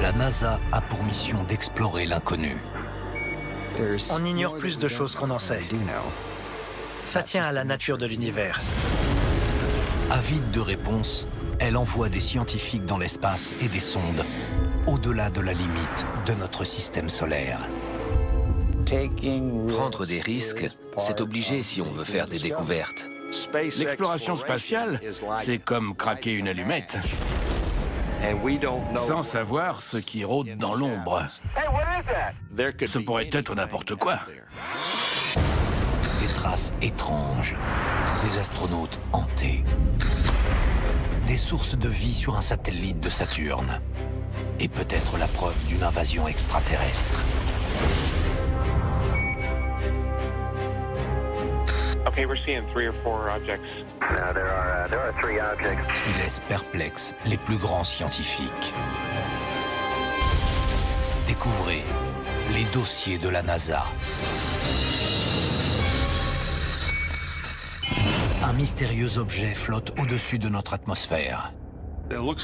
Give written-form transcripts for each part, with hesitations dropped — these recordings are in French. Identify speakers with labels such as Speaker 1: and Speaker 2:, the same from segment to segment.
Speaker 1: La NASA a pour mission d'explorer l'inconnu.
Speaker 2: On ignore plus de choses qu'on en sait. Ça tient à la nature de l'univers.
Speaker 1: Avide de réponses, elle envoie des scientifiques dans l'espace et des sondes au-delà de la limite de notre système solaire.
Speaker 3: Prendre des risques, c'est obligé si on veut faire des découvertes.
Speaker 4: L'exploration spatiale, c'est comme craquer une allumette, sans savoir ce qui rôde dans l'ombre. Ce pourrait être n'importe quoi.
Speaker 1: Des traces étranges, des astronautes hantés, des sources de vie sur un satellite de Saturne, et peut-être la preuve d'une invasion extraterrestre.
Speaker 5: Okay, we're seeing 3 or 4 objects.
Speaker 6: There are 3 objects.
Speaker 1: Qui laisse perplexes les plus grands scientifiques. Découvrez les dossiers de la NASA. Un mystérieux objet flotte au-dessus de notre atmosphère.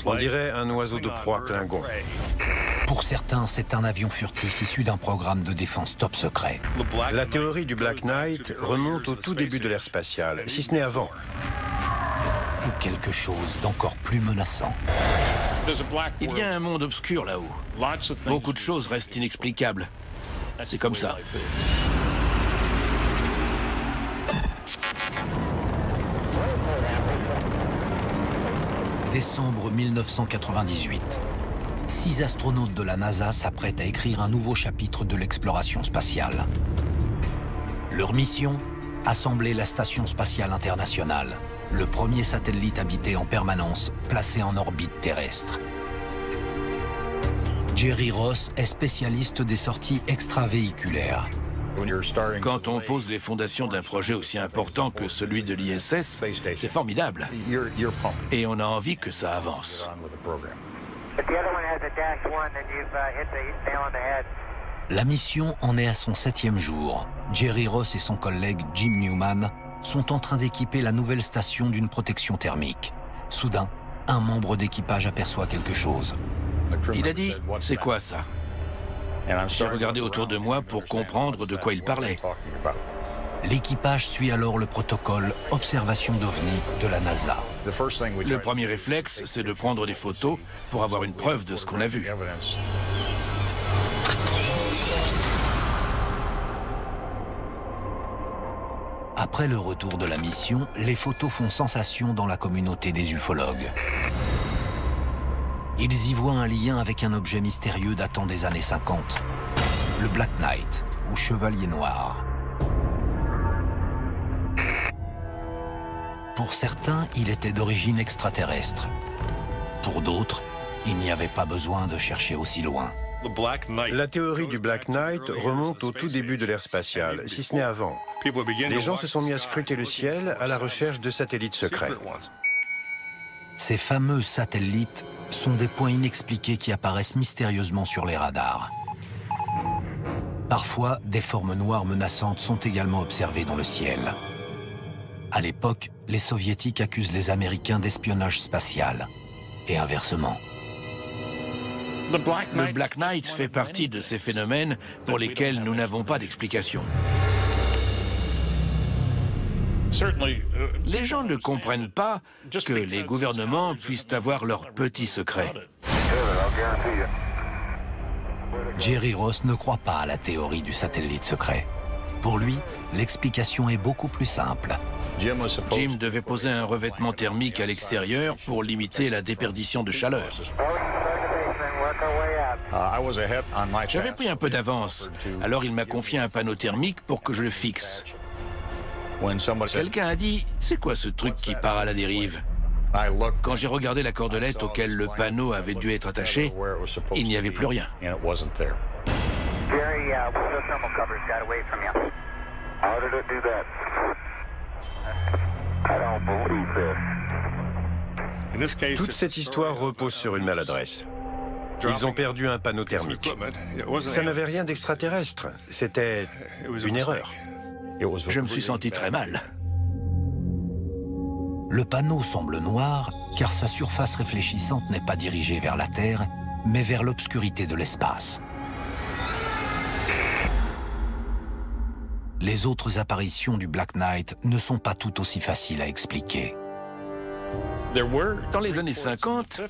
Speaker 7: On dirait un oiseau de proie Klingon.
Speaker 1: Pour certains, c'est un avion furtif issu d'un programme de défense top secret.
Speaker 7: La théorie du Black Knight remonte au tout début de l'ère spatiale, si ce n'est avant.
Speaker 1: Ou quelque chose d'encore plus menaçant.
Speaker 4: Il y a un monde obscur là-haut. Beaucoup de choses restent inexplicables. C'est comme ça.
Speaker 1: Décembre 1998. 6 astronautes de la NASA s'apprêtent à écrire un nouveau chapitre de l'exploration spatiale. Leur mission ? Assembler la Station spatiale internationale, le premier satellite habité en permanence placé en orbite terrestre. Jerry Ross est spécialiste des sorties extravéhiculaires.
Speaker 4: Quand on pose les fondations d'un projet aussi important que celui de l'ISS, c'est formidable. Et on a envie que ça avance.
Speaker 1: La mission en est à son 7e jour. Jerry Ross et son collègue Jim Newman sont en train d'équiper la nouvelle station d'une protection thermique. Soudain, un membre d'équipage aperçoit quelque chose.
Speaker 4: Il a dit « C'est quoi ça ?» J'ai regardé autour de moi pour comprendre de quoi il parlait.
Speaker 1: L'équipage suit alors le protocole observation d'OVNI de la NASA.
Speaker 4: Le premier réflexe, c'est de prendre des photos pour avoir une preuve de ce qu'on a vu.
Speaker 1: Après le retour de la mission, les photos font sensation dans la communauté des ufologues. Ils y voient un lien avec un objet mystérieux datant des années 50, le Black Knight, ou Chevalier Noir. Pour certains, il était d'origine extraterrestre. Pour d'autres, il n'y avait pas besoin de chercher aussi loin.
Speaker 7: La théorie du Black Knight remonte au tout début de l'ère spatiale, si ce n'est avant. Les gens se sont mis à scruter le ciel à la recherche de satellites secrets.
Speaker 1: Ces fameux satellites sont des points inexpliqués qui apparaissent mystérieusement sur les radars. Parfois, des formes noires menaçantes sont également observées dans le ciel. À l'époque, les Soviétiques accusent les Américains d'espionnage spatial, et inversement.
Speaker 4: Le Black Knight fait partie de ces phénomènes pour lesquels nous n'avons pas d'explication. Les gens ne comprennent pas que les gouvernements puissent avoir leurs petits secrets.
Speaker 1: Jerry Ross ne croit pas à la théorie du satellite secret. Pour lui, l'explication est beaucoup plus simple.
Speaker 4: Jim devait poser un revêtement thermique à l'extérieur pour limiter la déperdition de chaleur. J'avais pris un peu d'avance, alors il m'a confié un panneau thermique pour que je le fixe. Quelqu'un a dit « C'est quoi ce truc qui part à la dérive ?» Quand j'ai regardé la cordelette auquel le panneau avait dû être attaché, il n'y avait plus rien.
Speaker 7: Toute cette histoire repose sur une maladresse. Ils ont perdu un panneau thermique. Ça n'avait rien d'extraterrestre, c'était une erreur.
Speaker 4: Je me suis senti très mal.
Speaker 1: Le panneau semble noir car sa surface réfléchissante n'est pas dirigée vers la Terre, mais vers l'obscurité de l'espace. Les autres apparitions du Black Knight ne sont pas tout aussi faciles à expliquer.
Speaker 4: Dans les années 50,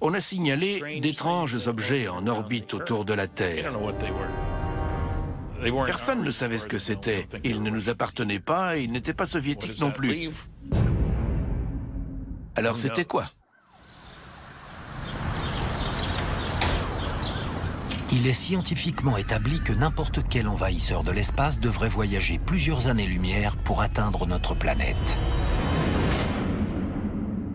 Speaker 4: on a signalé d'étranges objets en orbite autour de la Terre. Personne ne savait ce que c'était. Ils ne nous appartenaient pas et ils n'étaient pas soviétiques non plus. Alors c'était quoi?
Speaker 1: Il est scientifiquement établi que n'importe quel envahisseur de l'espace devrait voyager plusieurs années-lumière pour atteindre notre planète.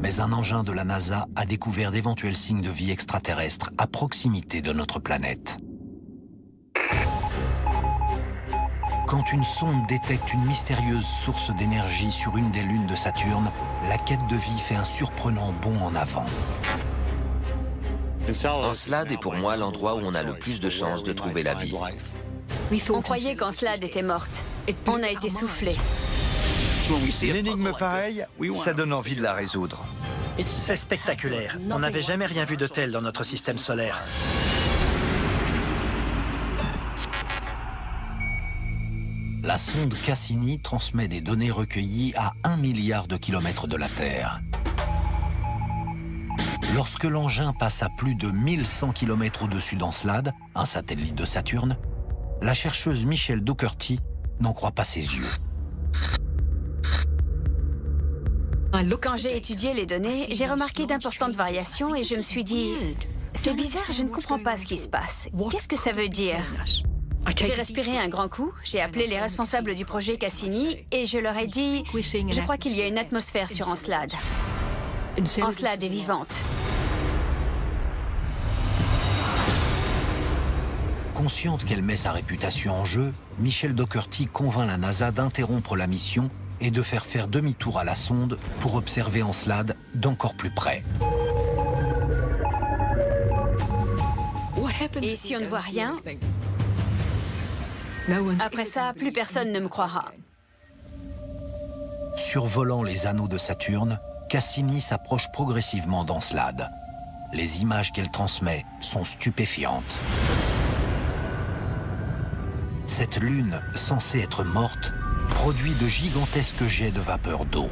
Speaker 1: Mais un engin de la NASA a découvert d'éventuels signes de vie extraterrestre à proximité de notre planète. Quand une sonde détecte une mystérieuse source d'énergie sur une des lunes de Saturne, la quête de vie fait un surprenant bond en avant.
Speaker 3: Encelade est pour moi l'endroit où on a le plus de chances de trouver la vie.
Speaker 8: On croyait qu'Encelade était morte. On a été soufflé.
Speaker 9: Une énigme pareille, ça donne envie de la résoudre.
Speaker 2: C'est spectaculaire. On n'avait jamais rien vu de tel dans notre système solaire.
Speaker 1: La sonde Cassini transmet des données recueillies à 1 milliard de kilomètres de la Terre. Lorsque l'engin passe à plus de 1100 km au-dessus d'Encelade, un satellite de Saturne, la chercheuse Michelle Dougherty n'en croit pas ses yeux.
Speaker 8: Quand j'ai étudié les données, j'ai remarqué d'importantes variations et je me suis dit, c'est bizarre, je ne comprends pas ce qui se passe. Qu'est-ce que ça veut dire? J'ai respiré un grand coup, j'ai appelé les responsables du projet Cassini et je leur ai dit, je crois qu'il y a une atmosphère sur Encelade. Encelade est vivante.
Speaker 1: Consciente qu'elle met sa réputation en jeu, Michelle Dougherty convainc la NASA d'interrompre la mission et de faire demi-tour à la sonde pour observer Encelade d'encore plus près.
Speaker 8: Et si on ne voit rien, après ça, plus personne ne me croira.
Speaker 1: Survolant les anneaux de Saturne, Cassini s'approche progressivement d'Encelade. Les images qu'elle transmet sont stupéfiantes. Cette lune, censée être morte, produit de gigantesques jets de vapeur d'eau.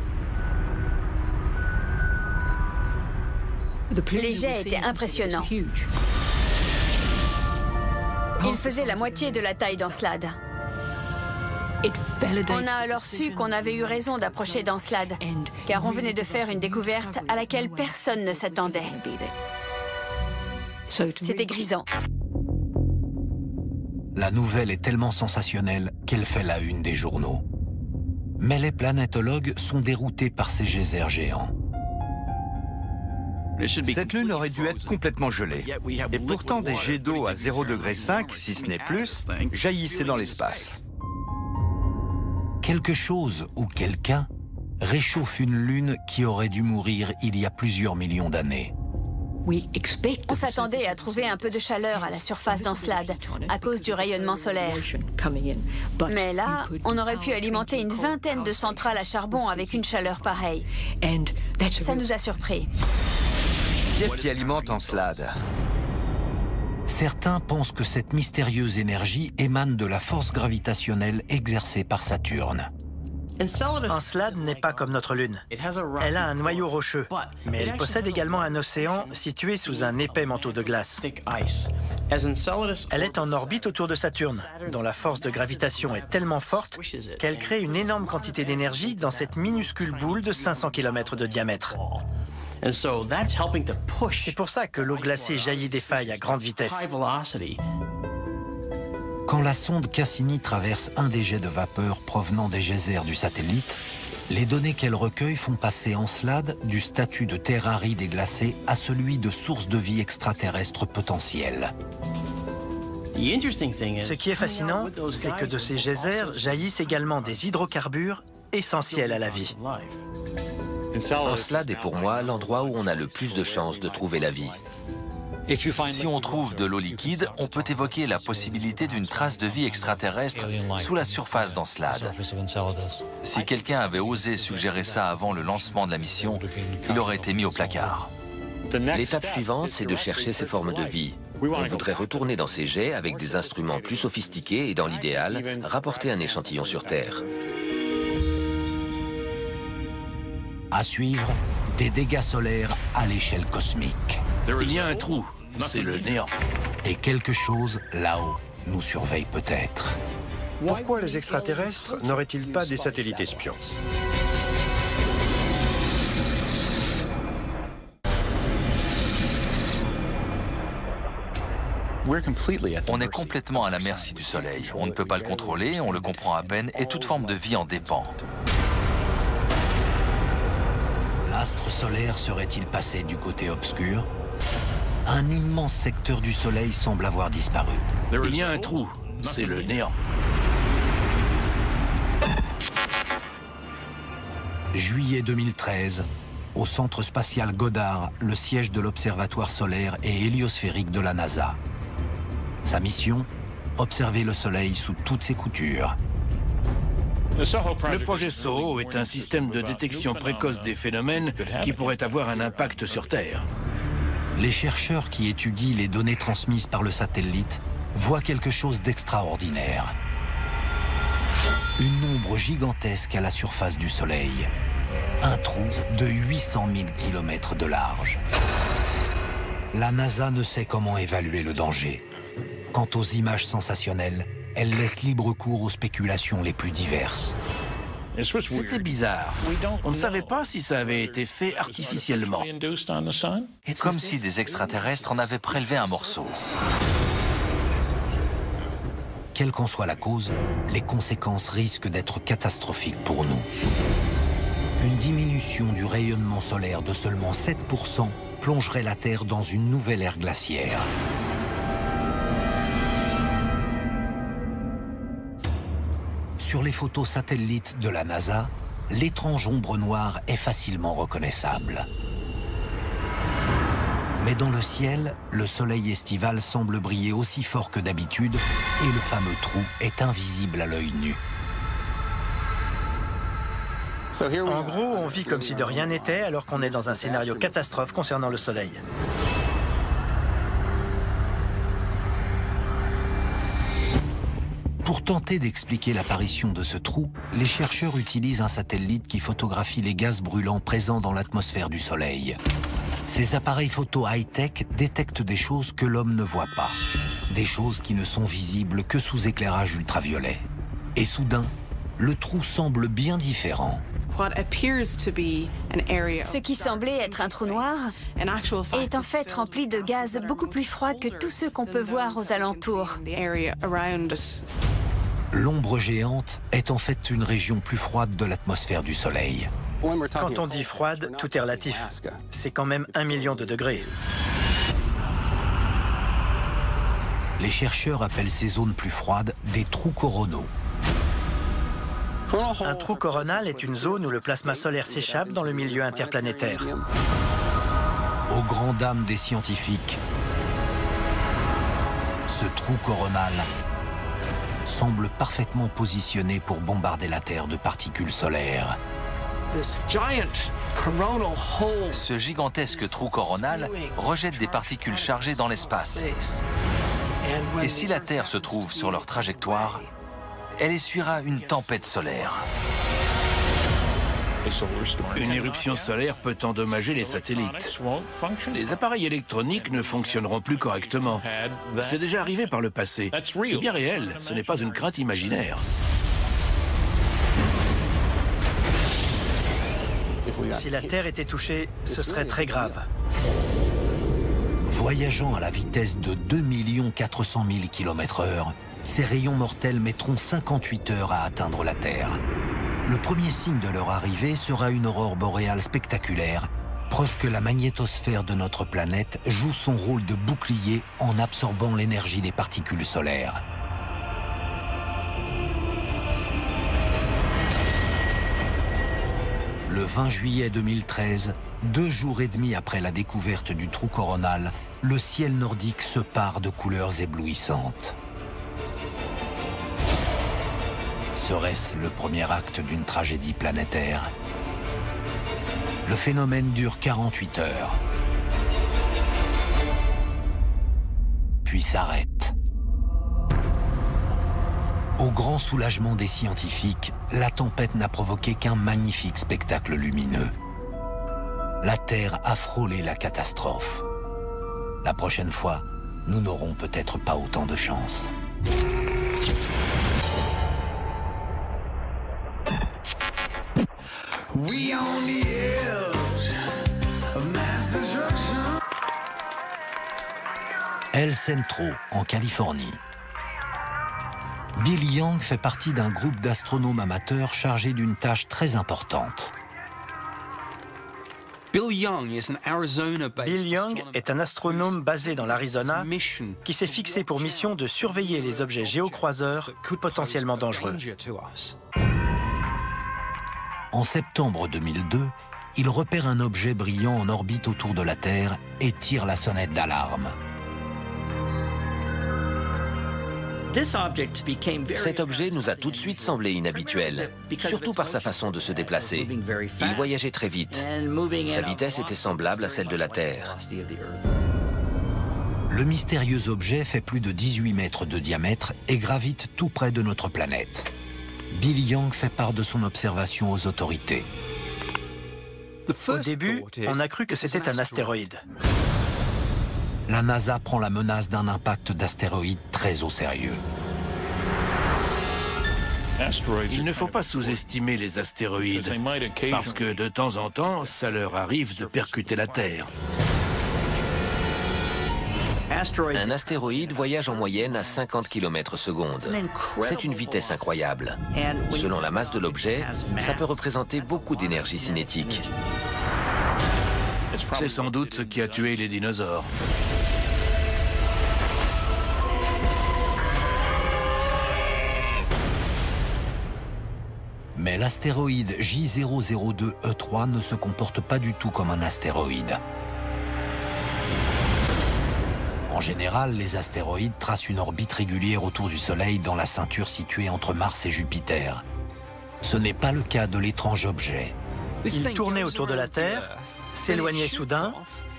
Speaker 8: Les jets étaient impressionnants. Ils faisaient la moitié de la taille d'Encelade. On a alors su qu'on avait eu raison d'approcher d'Encelade, car on venait de faire une découverte à laquelle personne ne s'attendait. C'était grisant.
Speaker 1: La nouvelle est tellement sensationnelle qu'elle fait la une des journaux. Mais les planétologues sont déroutés par ces geysers géants.
Speaker 9: Cette lune aurait dû être complètement gelée. Et pourtant, des jets d'eau à 0,5 degré, si ce n'est plus, jaillissaient dans l'espace.
Speaker 1: Quelque chose ou quelqu'un réchauffe une lune qui aurait dû mourir il y a plusieurs millions d'années.
Speaker 8: On s'attendait à trouver un peu de chaleur à la surface d'Encelade, à cause du rayonnement solaire. Mais là, on aurait pu alimenter une vingtaine de centrales à charbon avec une chaleur pareille. Ça nous a surpris.
Speaker 9: Qu'est-ce qui alimente Encelade?
Speaker 1: Certains pensent que cette mystérieuse énergie émane de la force gravitationnelle exercée par Saturne.
Speaker 2: Encelade n'est pas comme notre Lune. Elle a un noyau rocheux, mais elle possède également un océan situé sous un épais manteau de glace. Elle est en orbite autour de Saturne, dont la force de gravitation est tellement forte qu'elle crée une énorme quantité d'énergie dans cette minuscule boule de 500 km de diamètre. C'est pour ça que l'eau glacée jaillit des failles à grande vitesse.
Speaker 1: Quand la sonde Cassini traverse un des jets de vapeur provenant des geysers du satellite, les données qu'elle recueille font passer Encelade du statut de terre aride et glacée à celui de source de vie extraterrestre potentielle.
Speaker 2: Ce qui est fascinant, c'est que de ces geysers jaillissent également des hydrocarbures essentiels à la vie.
Speaker 3: Encelade est pour moi l'endroit où on a le plus de chances de trouver la vie.
Speaker 10: Si on trouve de l'eau liquide, on peut évoquer la possibilité d'une trace de vie extraterrestre sous la surface d'Encelade. Si quelqu'un avait osé suggérer ça avant le lancement de la mission, il aurait été mis au placard.
Speaker 3: L'étape suivante, c'est de chercher ces formes de vie. On voudrait retourner dans ces jets avec des instruments plus sophistiqués et, dans l'idéal, rapporter un échantillon sur Terre.
Speaker 1: À suivre, des dégâts solaires à l'échelle cosmique.
Speaker 4: Il y a un trou, c'est le néant.
Speaker 1: Et quelque chose, là-haut, nous surveille peut-être.
Speaker 7: Pourquoi les extraterrestres n'auraient-ils pas des satellites espions?
Speaker 10: On est complètement à la merci du Soleil. On ne peut pas le contrôler, on le comprend à peine, et toute forme de vie en dépend.
Speaker 1: L'astre solaire serait-il passé du côté obscur? Un immense secteur du Soleil semble avoir disparu.
Speaker 4: Il y a un trou, c'est le néant.
Speaker 1: Juillet 2013, au centre spatial Goddard, le siège de l'observatoire solaire et héliosphérique de la NASA. Sa mission, observer le Soleil sous toutes ses coutures.
Speaker 4: Le projet SOHO est un système de détection précoce des phénomènes qui pourraient avoir un impact sur Terre.
Speaker 1: Les chercheurs qui étudient les données transmises par le satellite voient quelque chose d'extraordinaire. Une ombre gigantesque à la surface du Soleil. Un trou de 800 000 km de large. La NASA ne sait comment évaluer le danger. Quant aux images sensationnelles, elle laisse libre cours aux spéculations les plus diverses.
Speaker 4: C'était bizarre. On ne savait pas si ça avait été fait artificiellement.
Speaker 10: Comme si des extraterrestres en avaient prélevé un morceau.
Speaker 1: Quelle qu'en soit la cause, les conséquences risquent d'être catastrophiques pour nous. Une diminution du rayonnement solaire de seulement 7% plongerait la Terre dans une nouvelle ère glaciaire. Sur les photos satellites de la NASA, l'étrange ombre noire est facilement reconnaissable. Mais dans le ciel, le soleil estival semble briller aussi fort que d'habitude et le fameux trou est invisible à l'œil nu.
Speaker 2: En gros, on vit comme si de rien n'était alors qu'on est dans un scénario catastrophe concernant le Soleil.
Speaker 1: Pour tenter d'expliquer l'apparition de ce trou, les chercheurs utilisent un satellite qui photographie les gaz brûlants présents dans l'atmosphère du Soleil. Ces appareils photo high-tech détectent des choses que l'homme ne voit pas. Des choses qui ne sont visibles que sous éclairage ultraviolet. Et soudain, le trou semble bien différent.
Speaker 8: Ce qui semblait être un trou noir est en fait rempli de gaz beaucoup plus froids que tous ceux qu'on peut voir aux alentours.
Speaker 1: L'ombre géante est en fait une région plus froide de l'atmosphère du Soleil.
Speaker 2: Quand on dit froide, tout est relatif. C'est quand même 1 million de degrés.
Speaker 1: Les chercheurs appellent ces zones plus froides des trous coronaux.
Speaker 2: Un trou coronal est une zone où le plasma solaire s'échappe dans le milieu interplanétaire.
Speaker 1: Aux grandes dames des scientifiques, ce trou coronal semble parfaitement positionné pour bombarder la Terre de particules solaires.
Speaker 10: Ce gigantesque trou coronal rejette des particules chargées dans l'espace. Et si la Terre se trouve sur leur trajectoire, elle essuiera une tempête solaire.
Speaker 4: Une éruption solaire peut endommager les satellites. Les appareils électroniques ne fonctionneront plus correctement. C'est déjà arrivé par le passé. C'est bien réel, ce n'est pas une crainte imaginaire.
Speaker 2: Si la Terre était touchée, ce serait très grave.
Speaker 1: Voyageant à la vitesse de 2 400 000 km/h, ces rayons mortels mettront 58 heures à atteindre la Terre. Le premier signe de leur arrivée sera une aurore boréale spectaculaire, preuve que la magnétosphère de notre planète joue son rôle de bouclier en absorbant l'énergie des particules solaires. Le 20 juillet 2013, 2 jours et demi après la découverte du trou coronal, le ciel nordique se pare de couleurs éblouissantes. Serait-ce le premier acte d'une tragédie planétaire? Le phénomène dure 48 heures. puis s'arrête. Au grand soulagement des scientifiques, la tempête n'a provoqué qu'un magnifique spectacle lumineux. La Terre a frôlé la catastrophe. La prochaine fois, nous n'aurons peut-être pas autant de chance. El Centro, en Californie. Bill Young fait partie d'un groupe d'astronomes amateurs chargés d'une tâche très importante.
Speaker 2: Bill Young est un astronome basé dans l'Arizona qui s'est fixé pour mission de surveiller les objets géocroiseurs potentiellement dangereux.
Speaker 1: En septembre 2002, il repère un objet brillant en orbite autour de la Terre et tire la sonnette d'alarme.
Speaker 3: Cet objet nous a tout de suite semblé inhabituel, surtout par sa façon de se déplacer. Il voyageait très vite. Sa vitesse était semblable à celle de la Terre.
Speaker 1: Le mystérieux objet fait plus de 18 mètres de diamètre et gravite tout près de notre planète. Bill Young fait part de son observation aux autorités.
Speaker 2: Au début, on a cru que c'était un astéroïde.
Speaker 1: La NASA prend la menace d'un impact d'astéroïde très au sérieux.
Speaker 4: Il ne faut pas sous-estimer les astéroïdes, parce que de temps en temps, ça leur arrive de percuter la Terre.
Speaker 3: Un astéroïde voyage en moyenne à 50 km/s. C'est une vitesse incroyable. Selon la masse de l'objet, ça peut représenter beaucoup d'énergie cinétique.
Speaker 4: C'est sans doute ce qui a tué les dinosaures.
Speaker 1: Mais l'astéroïde J002E3 ne se comporte pas du tout comme un astéroïde. En général, les astéroïdes tracent une orbite régulière autour du Soleil dans la ceinture située entre Mars et Jupiter. Ce n'est pas le cas de l'étrange objet.
Speaker 2: Il tournait autour de la Terre, s'éloignait soudain,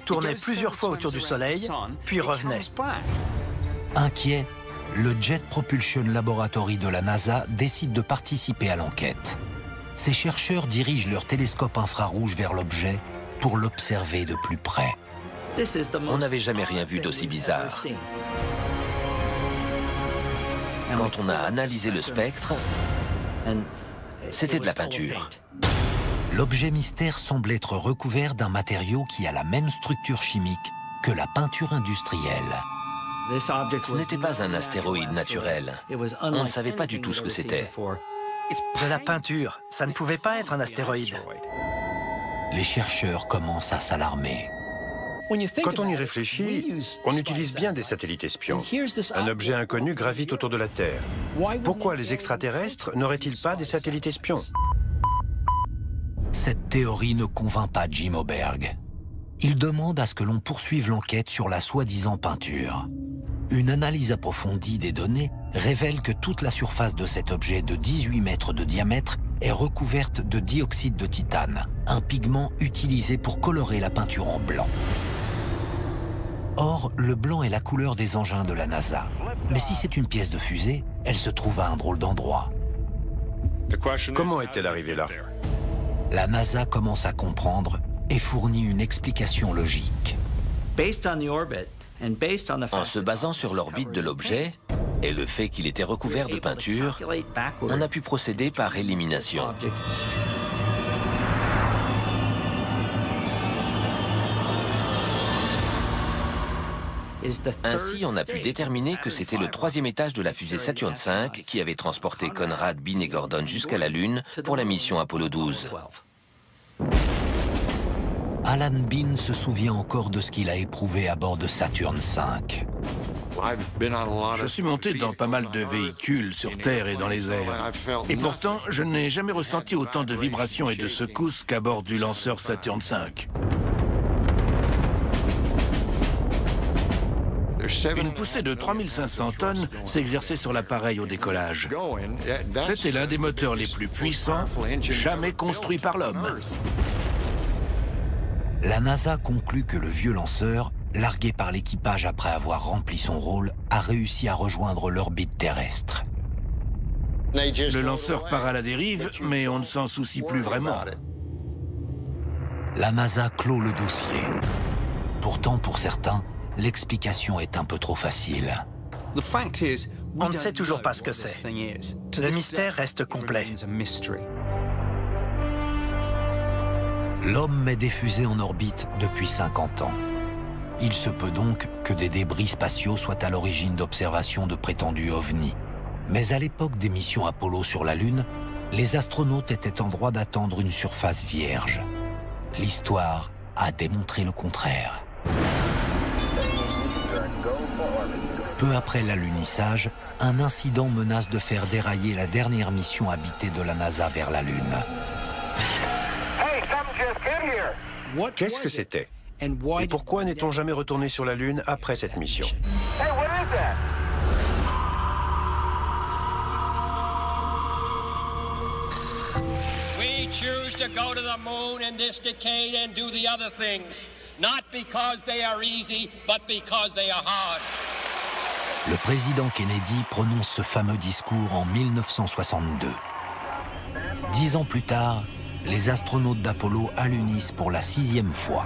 Speaker 2: tournait plusieurs fois autour du Soleil, puis revenait.
Speaker 1: Inquiet, le Jet Propulsion Laboratory de la NASA décide de participer à l'enquête. Ces chercheurs dirigent leur télescope infrarouge vers l'objet pour l'observer de plus près.
Speaker 3: On n'avait jamais rien vu d'aussi bizarre. Quand on a analysé le spectre, c'était de la peinture.
Speaker 1: L'objet mystère semble être recouvert d'un matériau qui a la même structure chimique que la peinture industrielle.
Speaker 3: Ce n'était pas un astéroïde naturel. On ne savait pas du tout ce que c'était.
Speaker 2: De la peinture, ça ne pouvait pas être un astéroïde.
Speaker 1: Les chercheurs commencent à s'alarmer.
Speaker 7: Quand on y réfléchit, on utilise bien des satellites espions. Un objet inconnu gravite autour de la Terre. Pourquoi les extraterrestres n'auraient-ils pas des satellites espions?
Speaker 1: Cette théorie ne convainc pas Jim Oberg. Il demande à ce que l'on poursuive l'enquête sur la soi-disant peinture. Une analyse approfondie des données révèle que toute la surface de cet objet de 18 mètres de diamètre est recouverte de dioxyde de titane, un pigment utilisé pour colorer la peinture en blanc. Or, le blanc est la couleur des engins de la NASA. Mais si c'est une pièce de fusée, elle se trouve à un drôle d'endroit.
Speaker 7: Comment est-elle arrivée là?
Speaker 1: La NASA commence à comprendre et fournit une explication logique.
Speaker 3: En se basant sur l'orbite de l'objet et le fait qu'il était recouvert de peinture, on a pu procéder par élimination. Ainsi, on a pu déterminer que c'était le 3e étage de la fusée Saturn V qui avait transporté Conrad, Bean et Gordon jusqu'à la Lune pour la mission Apollo 12.
Speaker 1: Alan Bean se souvient encore de ce qu'il a éprouvé à bord de Saturn V.
Speaker 4: Je suis monté dans pas mal de véhicules sur Terre et dans les airs. Et pourtant, je n'ai jamais ressenti autant de vibrations et de secousses qu'à bord du lanceur Saturn V. Une poussée de 3500 tonnes s'exerçait sur l'appareil au décollage. C'était l'un des moteurs les plus puissants jamais construits par l'homme.
Speaker 1: La NASA conclut que le vieux lanceur largué par l'équipage après avoir rempli son rôle, a réussi à rejoindre l'orbite terrestre.
Speaker 4: Le lanceur part à la dérive, mais on ne s'en soucie plus vraiment.
Speaker 1: La NASA clôt le dossier. Pourtant, pour certains, l'explication est un peu trop facile.
Speaker 2: On ne sait toujours pas ce que c'est. Le mystère reste complet.
Speaker 1: L'homme met des fusées en orbite depuis 50 ans. Il se peut donc que des débris spatiaux soient à l'origine d'observations de prétendus ovnis. Mais à l'époque des missions Apollo sur la Lune, les astronautes étaient en droit d'attendre une surface vierge. L'histoire a démontré le contraire. Peu après l'alunissage, un incident menace de faire dérailler la dernière mission habitée de la NASA vers la Lune.
Speaker 7: Qu'est-ce que c'était? Et pourquoi n'est-on jamais retourné sur la Lune après cette mission?
Speaker 11: We choose to go to the moon in this decade and do the other things, not because they are easy, but because they are hard.
Speaker 1: Le président Kennedy prononce ce fameux discours en 1962. 10 ans plus tard, les astronautes d'Apollo alunissent pour la 6e fois.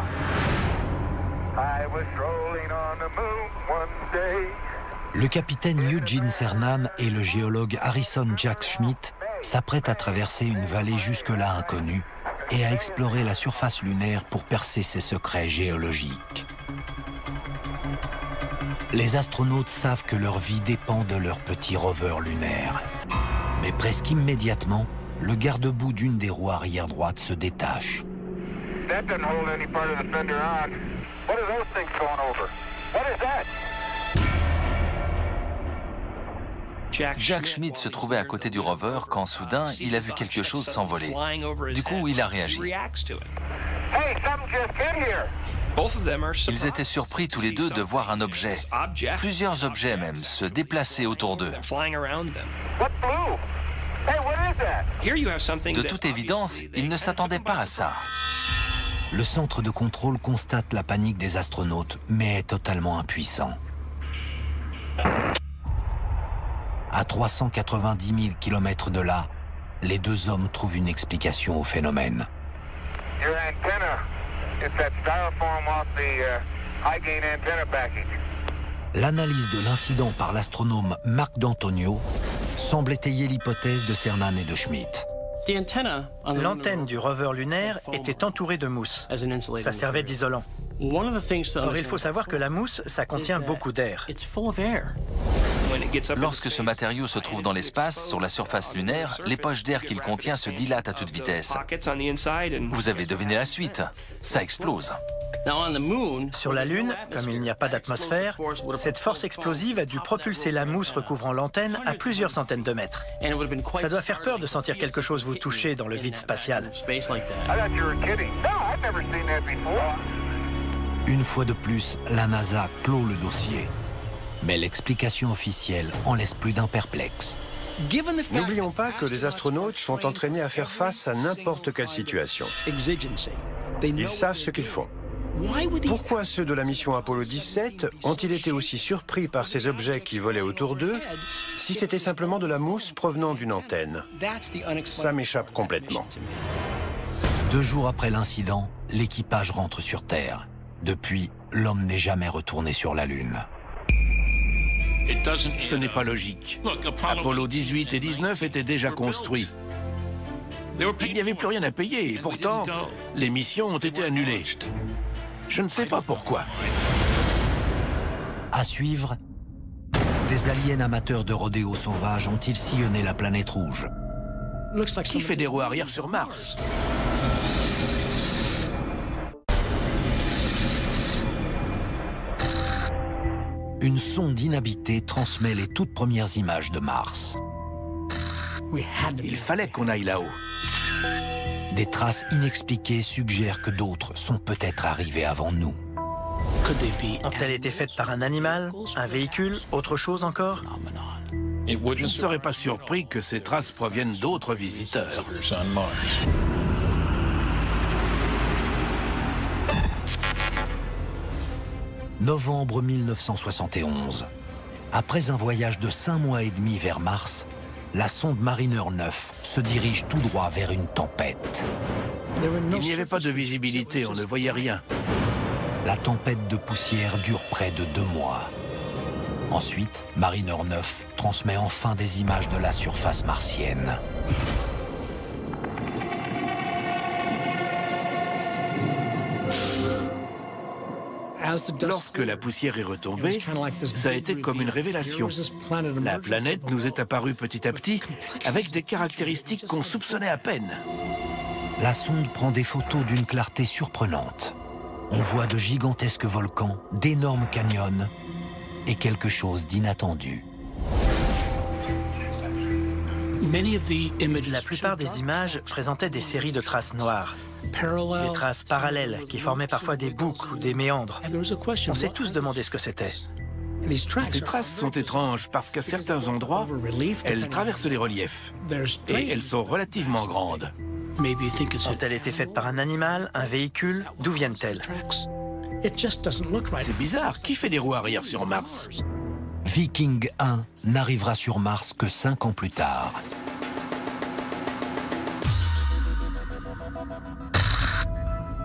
Speaker 1: Le capitaine Eugene Cernan et le géologue Harrison Jack Schmitt s'apprêtent à traverser une vallée jusque-là inconnue et à explorer la surface lunaire pour percer ses secrets géologiques. Les astronautes savent que leur vie dépend de leur petit rover lunaire. Mais presque immédiatement, le garde-boue d'une des roues arrière droite se détache.
Speaker 10: Jack Schmitt se trouvait à côté du rover quand soudain il a vu quelque chose s'envoler. Du coup, il a réagi. Ils étaient surpris tous les deux de voir un objet, plusieurs objets même, se déplacer autour d'eux. De toute évidence, ils ne s'attendaient pas à ça.
Speaker 1: Le centre de contrôle constate la panique des astronautes, mais est totalement impuissant. À 390 000 km de là, les deux hommes trouvent une explication au phénomène. L'analyse de l'incident par l'astronome Marc D'Antonio semble étayer l'hypothèse de Cernan et de Schmitt.
Speaker 2: L'antenne du rover lunaire était entourée de mousse. Ça servait d'isolant. Or, il faut savoir que la mousse, ça contient beaucoup d'air.
Speaker 10: Lorsque ce matériau se trouve dans l'espace, sur la surface lunaire, les poches d'air qu'il contient se dilatent à toute vitesse. Vous avez deviné la suite. Ça explose.
Speaker 2: Sur la Lune, comme il n'y a pas d'atmosphère, cette force explosive a dû propulser la mousse recouvrant l'antenne à plusieurs centaines de mètres. Ça doit faire peur de sentir quelque chose vous toucher dans le vide spatial.
Speaker 1: Une fois de plus, la NASA clôt le dossier. Mais l'explication officielle en laisse plus d'un perplexe.
Speaker 7: N'oublions pas que les astronautes sont entraînés à faire face à n'importe quelle situation. Ils savent ce qu'ils font. Pourquoi ceux de la mission Apollo 17 ont-ils été aussi surpris par ces objets qui volaient autour d'eux si c'était simplement de la mousse provenant d'une antenne? Ça m'échappe complètement.
Speaker 1: 2 jours après l'incident, l'équipage rentre sur Terre. Depuis, l'homme n'est jamais retourné sur la Lune.
Speaker 4: Ce n'est pas logique. Apollo 18 et 19 étaient déjà construits. Il n'y avait plus rien à payer et pourtant, les missions ont été annulées. Je ne sais pas pourquoi.
Speaker 1: À suivre, des aliens amateurs de rodéo sauvage ont-ils sillonné la planète rouge?
Speaker 4: Qui fait des roues arrière sur Mars?
Speaker 1: Une sonde inhabitée transmet les toutes premières images de Mars.
Speaker 4: Il fallait qu'on aille là-haut.
Speaker 1: Des traces inexpliquées suggèrent que d'autres sont peut-être arrivés avant nous.
Speaker 2: Ont-elles été faites par un animal, un véhicule, autre chose encore?
Speaker 4: Je ne serais pas surpris que ces traces proviennent d'autres visiteurs.
Speaker 1: Novembre 1971. Après un voyage de 5 mois et demi vers Mars, la sonde Mariner 9 se dirige tout droit vers une tempête.
Speaker 4: Il n'y avait pas de visibilité, on ne voyait rien.
Speaker 1: La tempête de poussière dure près de 2 mois. Ensuite, Mariner 9 transmet enfin des images de la surface martienne.
Speaker 4: Lorsque la poussière est retombée, ça a été comme une révélation. La planète nous est apparue petit à petit avec des caractéristiques qu'on soupçonnait à peine.
Speaker 1: La sonde prend des photos d'une clarté surprenante. On voit de gigantesques volcans, d'énormes canyons et quelque chose d'inattendu.
Speaker 2: La plupart des images présentaient des séries de traces noires. Des traces parallèles qui formaient parfois des boucles ou des méandres. On s'est tous demandé ce que c'était.
Speaker 4: Ces traces sont étranges parce qu'à certains endroits, elles traversent les reliefs. Et elles sont relativement grandes.
Speaker 2: Ont-elles été faites par un animal, un véhicule? D'où viennent-elles?
Speaker 4: C'est bizarre, qui fait des roues arrière sur Mars?
Speaker 1: Viking 1 n'arrivera sur Mars que 5 ans plus tard.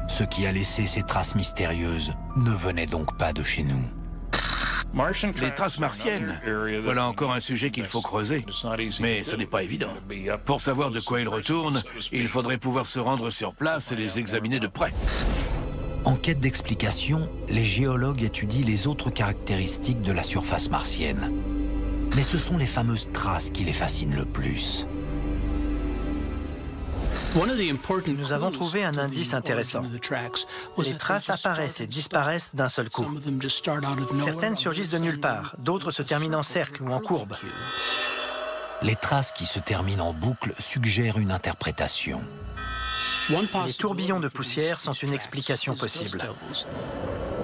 Speaker 1: Ce qui a laissé ces traces mystérieuses ne venait donc pas de chez nous.
Speaker 4: Les traces martiennes, voilà encore un sujet qu'il faut creuser. Mais ce n'est pas évident. Pour savoir de quoi ils retournent, il faudrait pouvoir se rendre sur place et les examiner de près.
Speaker 1: En quête d'explication, les géologues étudient les autres caractéristiques de la surface martienne. Mais ce sont les fameuses traces qui les fascinent le plus.
Speaker 2: Nous avons trouvé un indice intéressant. Les traces apparaissent et disparaissent d'un seul coup. Certaines surgissent de nulle part, d'autres se terminent en cercle ou en courbe.
Speaker 1: Les traces qui se terminent en boucle suggèrent une interprétation.
Speaker 2: Les tourbillons de poussière sont une explication possible.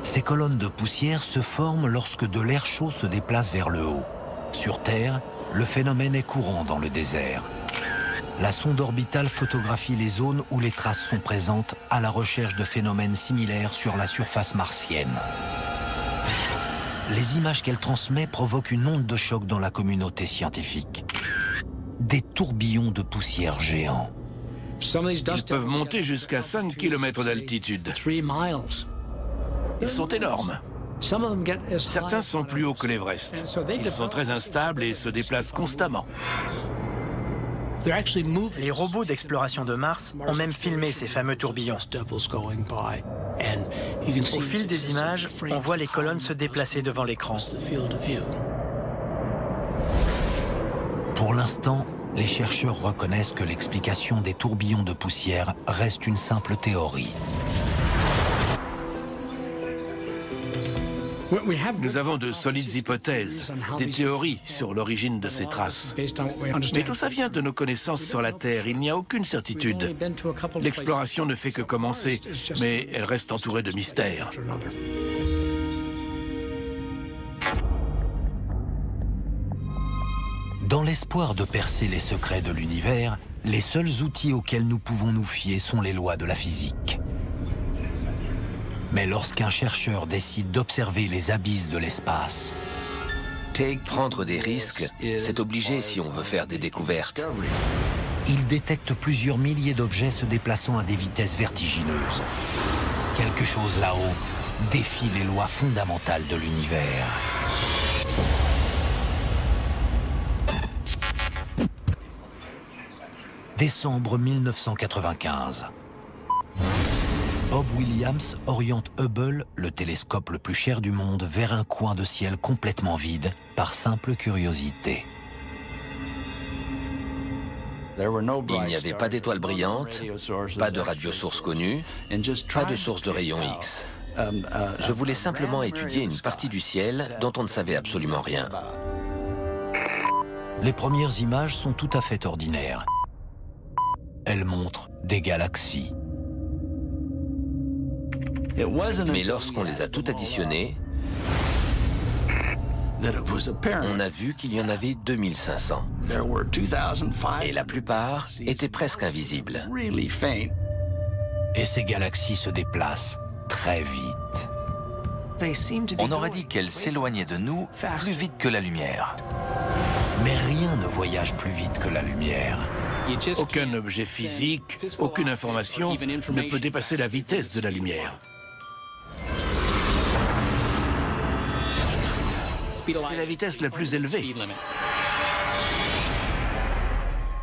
Speaker 1: Ces colonnes de poussière se forment lorsque de l'air chaud se déplace vers le haut. Sur Terre, le phénomène est courant dans le désert. La sonde orbitale photographie les zones où les traces sont présentes à la recherche de phénomènes similaires sur la surface martienne. Les images qu'elle transmet provoquent une onde de choc dans la communauté scientifique. Des tourbillons de poussière géants.
Speaker 4: Ils peuvent monter jusqu'à 5 km d'altitude. Ils sont énormes. Certains sont plus hauts que l'Everest. Ils sont très instables et se déplacent constamment.
Speaker 2: Les robots d'exploration de Mars ont même filmé ces fameux tourbillons. Au fil des images, on voit les colonnes se déplacer devant l'écran.
Speaker 1: Pour l'instant, les chercheurs reconnaissent que l'explication des tourbillons de poussière reste une simple théorie.
Speaker 4: Nous avons de solides hypothèses, des théories sur l'origine de ces traces. Mais tout ça vient de nos connaissances sur la Terre, il n'y a aucune certitude. L'exploration ne fait que commencer, mais elle reste entourée de mystères.
Speaker 1: Dans l'espoir de percer les secrets de l'univers, les seuls outils auxquels nous pouvons nous fier sont les lois de la physique. Mais lorsqu'un chercheur décide d'observer les abysses de l'espace,
Speaker 3: prendre des risques, c'est obligé si on veut faire des découvertes.
Speaker 1: Il détecte plusieurs milliers d'objets se déplaçant à des vitesses vertigineuses. Quelque chose là-haut défie les lois fondamentales de l'univers. Décembre 1995. Bob Williams oriente Hubble, le télescope le plus cher du monde, vers un coin de ciel complètement vide, par simple curiosité.
Speaker 3: Il n'y avait pas d'étoiles brillantes, pas de radiosource connue, pas de source de rayons X. Je voulais simplement étudier une partie du ciel dont on ne savait absolument rien.
Speaker 1: Les premières images sont tout à fait ordinaires. Elles montrent des galaxies.
Speaker 3: Mais lorsqu'on les a toutes additionnées, on a vu qu'il y en avait 2500. Et la plupart étaient presque invisibles.
Speaker 1: Et ces galaxies se déplacent très vite.
Speaker 10: On aurait dit qu'elle s'éloignait de nous plus vite que la lumière.
Speaker 1: Mais rien ne voyage plus vite que la lumière.
Speaker 4: Aucun objet physique, aucune information ne peut dépasser la vitesse de la lumière. C'est la vitesse la plus élevée.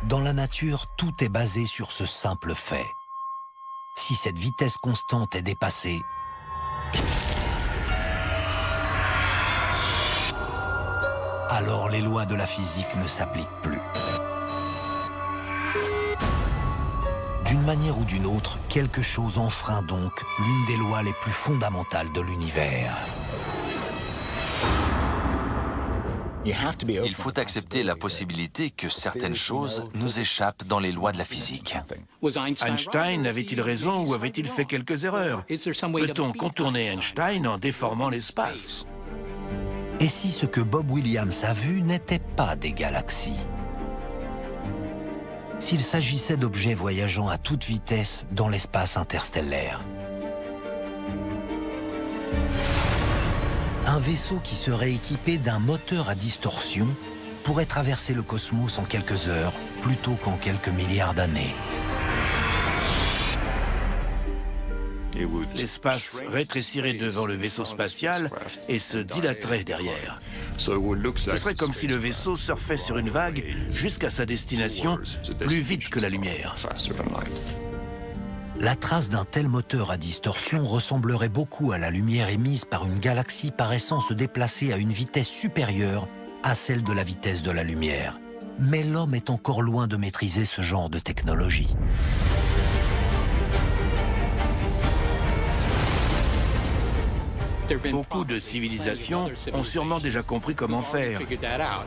Speaker 1: Dans la nature, tout est basé sur ce simple fait. Si cette vitesse constante est dépassée, alors les lois de la physique ne s'appliquent plus. D'une manière ou d'une autre, quelque chose enfreint donc l'une des lois les plus fondamentales de l'univers.
Speaker 10: Il faut accepter la possibilité que certaines choses nous échappent dans les lois de la physique.
Speaker 4: Einstein avait-il raison ou avait-il fait quelques erreurs? Peut-on contourner Einstein en déformant l'espace?
Speaker 1: Et si ce que Bob Williams a vu n'était pas des galaxies? S'il s'agissait d'objets voyageant à toute vitesse dans l'espace interstellaire? Un vaisseau qui serait équipé d'un moteur à distorsion pourrait traverser le cosmos en quelques heures plutôt qu'en quelques milliards d'années.
Speaker 4: L'espace rétrécirait devant le vaisseau spatial et se dilaterait derrière. Ce serait comme si le vaisseau surfait sur une vague jusqu'à sa destination plus vite que la lumière.
Speaker 1: La trace d'un tel moteur à distorsion ressemblerait beaucoup à la lumière émise par une galaxie paraissant se déplacer à une vitesse supérieure à celle de la vitesse de la lumière. Mais l'homme est encore loin de maîtriser ce genre de technologie.
Speaker 4: Beaucoup de civilisations ont sûrement déjà compris comment faire.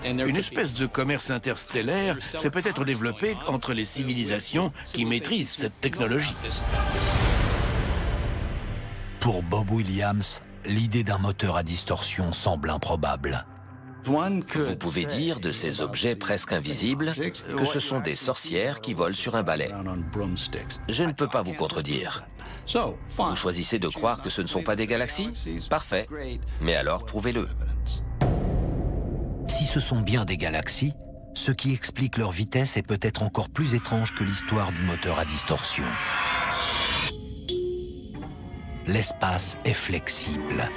Speaker 4: Une espèce de commerce interstellaire s'est peut-être développé entre les civilisations qui maîtrisent cette technologie.
Speaker 1: Pour Bob Williams, l'idée d'un moteur à distorsion semble improbable.
Speaker 3: Vous pouvez dire de ces objets presque invisibles que ce sont des sorcières qui volent sur un balai. Je ne peux pas vous contredire. Vous choisissez de croire que ce ne sont pas des galaxies? Parfait. Mais alors, prouvez-le.
Speaker 1: Si ce sont bien des galaxies, ce qui explique leur vitesse est peut-être encore plus étrange que l'histoire du moteur à distorsion. L'espace est flexible.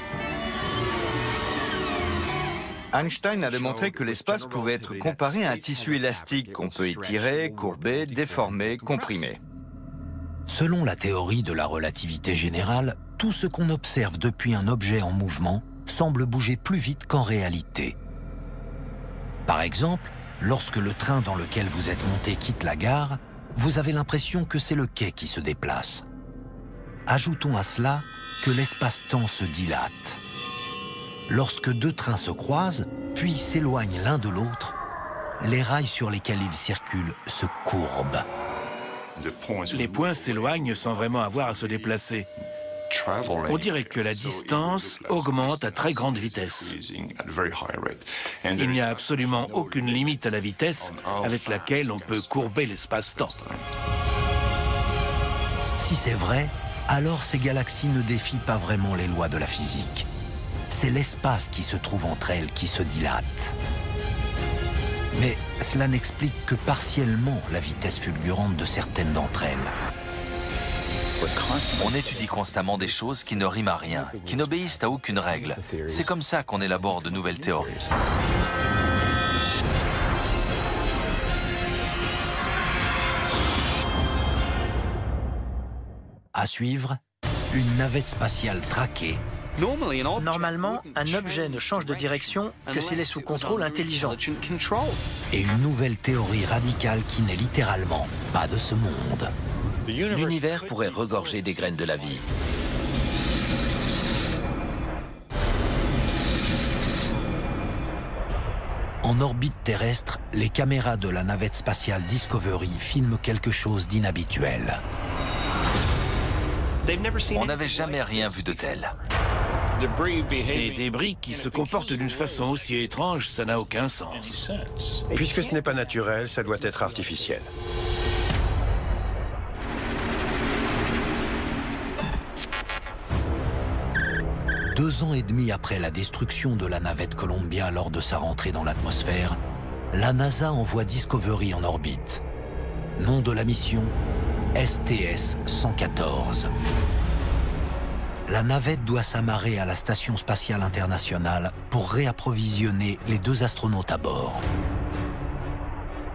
Speaker 9: Einstein a démontré que l'espace pouvait être comparé à un tissu élastique qu'on peut étirer, courber, déformer, comprimer.
Speaker 1: Selon la théorie de la relativité générale, tout ce qu'on observe depuis un objet en mouvement semble bouger plus vite qu'en réalité. Par exemple, lorsque le train dans lequel vous êtes monté quitte la gare, vous avez l'impression que c'est le quai qui se déplace. Ajoutons à cela que l'espace-temps se dilate. Lorsque deux trains se croisent, puis s'éloignent l'un de l'autre, les rails sur lesquels ils circulent se courbent.
Speaker 4: Les points s'éloignent sans vraiment avoir à se déplacer. On dirait que la distance augmente à très grande vitesse. Il n'y a absolument aucune limite à la vitesse avec laquelle on peut courber l'espace-temps.
Speaker 1: Si c'est vrai, alors ces galaxies ne défient pas vraiment les lois de la physique. C'est l'espace qui se trouve entre elles qui se dilate. Mais cela n'explique que partiellement la vitesse fulgurante de certaines d'entre elles.
Speaker 10: On étudie constamment des choses qui ne riment à rien, qui n'obéissent à aucune règle. C'est comme ça qu'on élabore de nouvelles théories.
Speaker 1: À suivre, une navette spatiale traquée.
Speaker 2: Normalement, un objet ne change de direction que s'il est sous contrôle intelligent.
Speaker 1: Et une nouvelle théorie radicale qui n'est littéralement pas de ce monde.
Speaker 3: L'univers pourrait regorger des graines de la vie.
Speaker 1: En orbite terrestre, les caméras de la navette spatiale Discovery filment quelque chose d'inhabituel.
Speaker 10: On n'avait jamais rien vu de tel.
Speaker 4: Des débris qui se comportent d'une façon aussi étrange, ça n'a aucun sens.
Speaker 7: Puisque ce n'est pas naturel, ça doit être artificiel.
Speaker 1: 2 ans et demi après la destruction de la navette Columbia lors de sa rentrée dans l'atmosphère, la NASA envoie Discovery en orbite. Nom de la mission, STS-114. La navette doit s'amarrer à la Station spatiale internationale pour réapprovisionner les 2 astronautes à bord.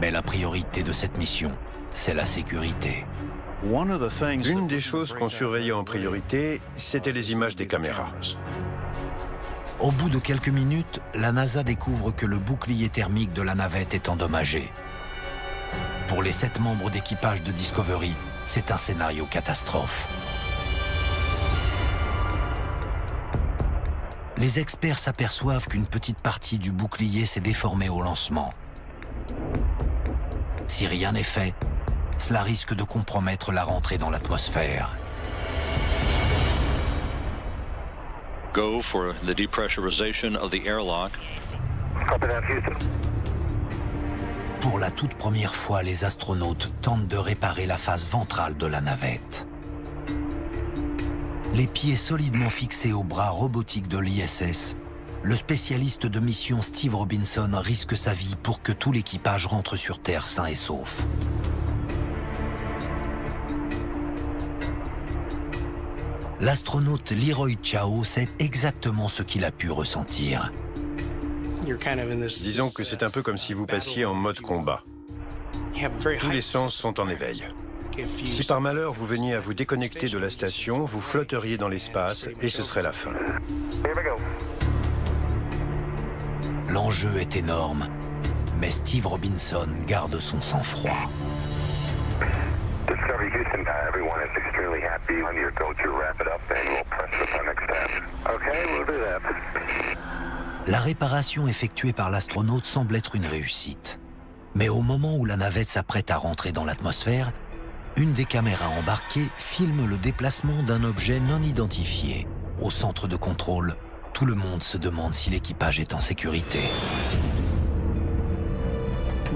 Speaker 1: Mais la priorité de cette mission, c'est la sécurité.
Speaker 7: L'une des choses qu'on surveillait en priorité, c'était les images des caméras.
Speaker 1: Au bout de quelques minutes, la NASA découvre que le bouclier thermique de la navette est endommagé. Pour les 7 membres d'équipage de Discovery, c'est un scénario catastrophe. Les experts s'aperçoivent qu'une petite partie du bouclier s'est déformée au lancement. Si rien n'est fait, cela risque de compromettre la rentrée dans l'atmosphère.
Speaker 12: Go for the depressurization of the airlock.
Speaker 1: Pour la toute première fois, les astronautes tentent de réparer la face ventrale de la navette. Les pieds solidement fixés au bras robotique de l'ISS, le spécialiste de mission Steve Robinson risque sa vie pour que tout l'équipage rentre sur Terre sain et sauf. L'astronaute Leroy Chiao sait exactement ce qu'il a pu ressentir.
Speaker 7: Disons que c'est un peu comme si vous passiez en mode combat. Tous les sens sont en éveil. Si par malheur vous veniez à vous déconnecter de la station, vous flotteriez dans l'espace et ce serait la fin.
Speaker 1: L'enjeu est énorme, mais Steve Robinson garde son sang-froid. La réparation effectuée par l'astronaute semble être une réussite. Mais au moment où la navette s'apprête à rentrer dans l'atmosphère, une des caméras embarquées filme le déplacement d'un objet non identifié. Au centre de contrôle, tout le monde se demande si l'équipage est en sécurité.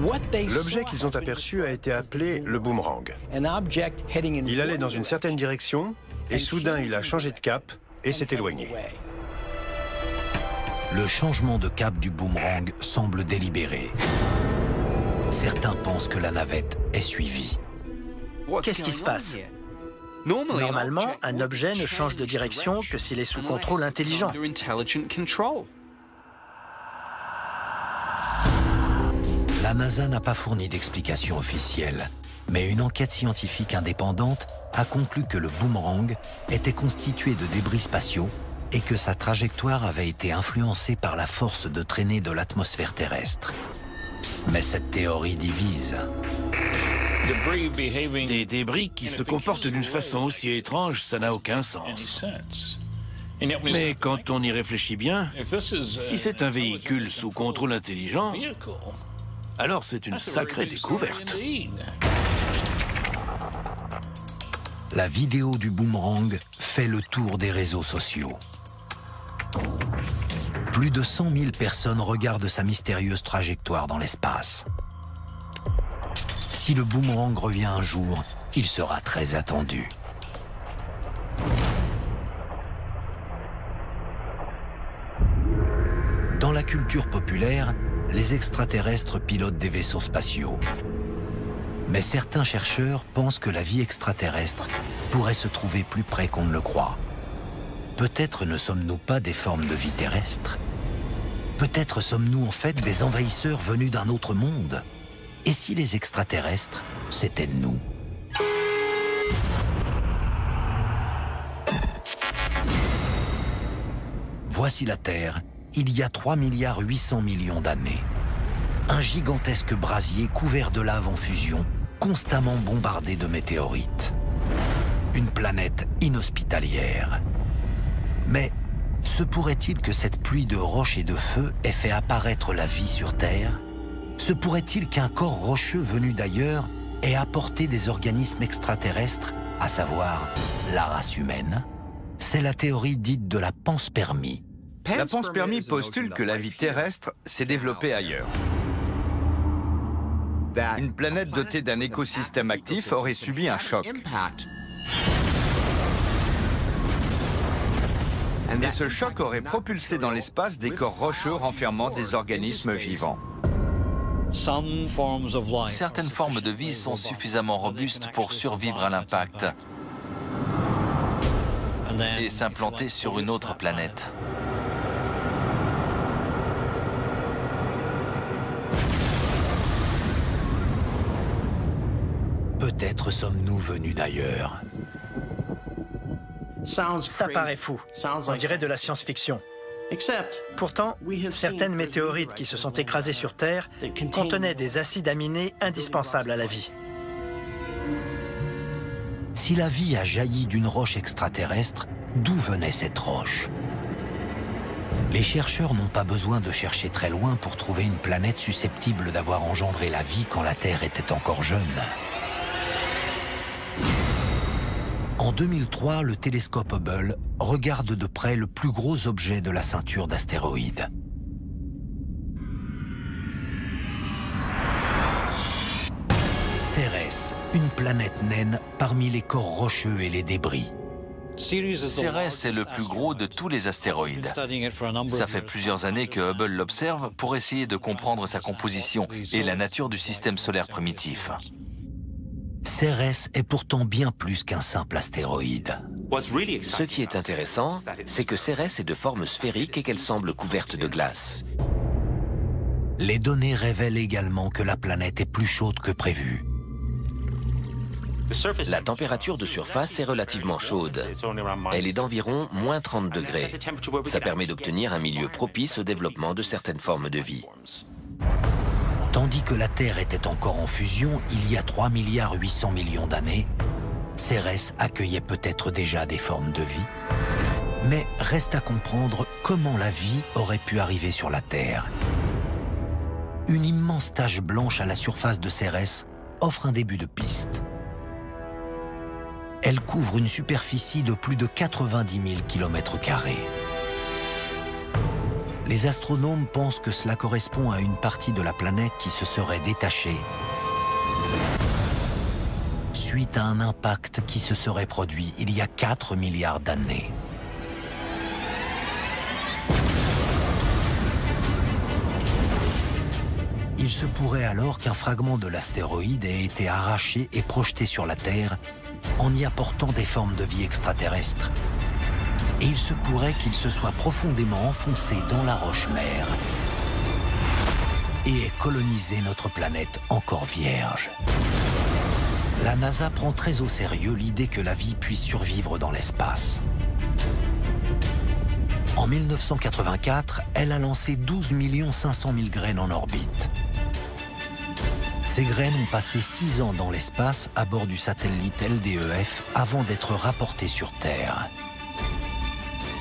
Speaker 7: L'objet qu'ils ont aperçu a été appelé le boomerang. Il allait dans une certaine direction et soudain il a changé de cap et s'est éloigné.
Speaker 1: Le changement de cap du boomerang semble délibéré. Certains pensent que la navette est suivie.
Speaker 2: Qu'est-ce qui se passe? Normalement, un objet ne change de direction que s'il est sous contrôle intelligent.
Speaker 1: La NASA n'a pas fourni d'explication officielle, mais une enquête scientifique indépendante a conclu que le boomerang était constitué de débris spatiaux et que sa trajectoire avait été influencée par la force de traînée de l'atmosphère terrestre. Mais cette théorie divise.
Speaker 4: Des débris qui se comportent d'une façon aussi étrange, ça n'a aucun sens. Mais quand on y réfléchit bien, si c'est un véhicule sous contrôle intelligent, alors c'est une sacrée découverte.
Speaker 1: La vidéo du boomerang fait le tour des réseaux sociaux. Plus de 100 000 personnes regardent sa mystérieuse trajectoire dans l'espace. Si le boomerang revient un jour, il sera très attendu. Dans la culture populaire, les extraterrestres pilotent des vaisseaux spatiaux. Mais certains chercheurs pensent que la vie extraterrestre pourrait se trouver plus près qu'on ne le croit. Peut-être ne sommes-nous pas des formes de vie terrestre. Peut-être sommes-nous en fait des envahisseurs venus d'un autre monde. Et si les extraterrestres, c'était nous? Voici la Terre, il y a 3,8 milliards d'années. Un gigantesque brasier couvert de lave en fusion, constamment bombardé de météorites. Une planète inhospitalière. Mais se pourrait-il que cette pluie de roches et de feu ait fait apparaître la vie sur Terre? Se pourrait-il qu'un corps rocheux venu d'ailleurs ait apporté des organismes extraterrestres, à savoir la race humaine? C'est la théorie dite de la panspermie.
Speaker 9: La panspermie postule que la vie terrestre s'est développée ailleurs. Une planète dotée d'un écosystème actif aurait subi un choc. Et ce choc aurait propulsé dans l'espace des corps rocheux renfermant des organismes vivants.
Speaker 10: Certaines formes de vie sont suffisamment robustes pour survivre à l'impact et s'implanter sur une autre planète.
Speaker 1: Peut-être sommes-nous venus d'ailleurs.
Speaker 2: Ça paraît fou. On dirait de la science-fiction. Pourtant, certaines météorites qui se sont écrasées sur Terre contenaient des acides aminés indispensables à la vie.
Speaker 1: Si la vie a jailli d'une roche extraterrestre, d'où venait cette roche? Les chercheurs n'ont pas besoin de chercher très loin pour trouver une planète susceptible d'avoir engendré la vie quand la Terre était encore jeune. En 2003, le télescope Hubble regarde de près le plus gros objet de la ceinture d'astéroïdes. Cérès, une planète naine parmi les corps rocheux et les débris.
Speaker 10: Cérès est le plus gros de tous les astéroïdes. Ça fait plusieurs années que Hubble l'observe pour essayer de comprendre sa composition et la nature du système solaire primitif.
Speaker 1: Cérès est pourtant bien plus qu'un simple astéroïde.
Speaker 3: Ce qui est intéressant, c'est que Cérès est de forme sphérique et qu'elle semble couverte de glace.
Speaker 1: Les données révèlent également que la planète est plus chaude que prévu.
Speaker 3: La température de surface est relativement chaude. Elle est d'environ moins 30 degrés. Ça permet d'obtenir un milieu propice au développement de certaines formes de vie.
Speaker 1: Tandis que la Terre était encore en fusion il y a 3,8 milliards d'années, Cérès accueillait peut-être déjà des formes de vie. Mais reste à comprendre comment la vie aurait pu arriver sur la Terre. Une immense tache blanche à la surface de Cérès offre un début de piste. Elle couvre une superficie de plus de 90 000 km². Les astronomes pensent que cela correspond à une partie de la planète qui se serait détachée suite à un impact qui se serait produit il y a 4 milliards d'années. Il se pourrait alors qu'un fragment de l'astéroïde ait été arraché et projeté sur la Terre en y apportant des formes de vie extraterrestres. Et il se pourrait qu'il se soit profondément enfoncé dans la roche-mère et ait colonisé notre planète encore vierge. La NASA prend très au sérieux l'idée que la vie puisse survivre dans l'espace. En 1984, elle a lancé 12 500 000 graines en orbite. Ces graines ont passé 6 ans dans l'espace à bord du satellite LDEF avant d'être rapportées sur Terre.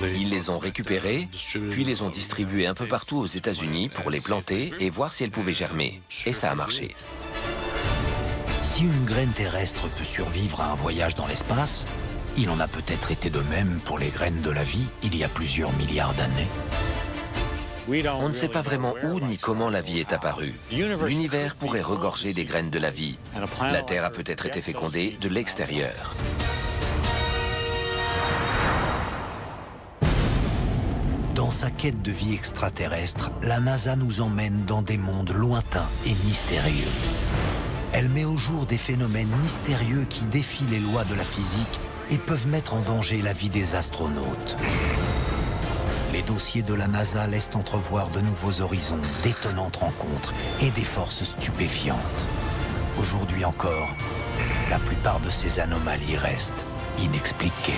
Speaker 3: Ils les ont récupérées, puis les ont distribuées un peu partout aux États-Unis pour les planter et voir si elles pouvaient germer. Et ça a marché.
Speaker 1: Si une graine terrestre peut survivre à un voyage dans l'espace, il en a peut-être été de même pour les graines de la vie il y a plusieurs milliards d'années.
Speaker 3: On ne sait pas vraiment où ni comment la vie est apparue. L'univers pourrait regorger des graines de la vie. La Terre a peut-être été fécondée de l'extérieur.
Speaker 1: Dans sa quête de vie extraterrestre, la NASA nous emmène dans des mondes lointains et mystérieux. Elle met au jour des phénomènes mystérieux qui défient les lois de la physique et peuvent mettre en danger la vie des astronautes. Les dossiers de la NASA laissent entrevoir de nouveaux horizons, d'étonnantes rencontres et des forces stupéfiantes. Aujourd'hui encore, la plupart de ces anomalies restent inexpliquées.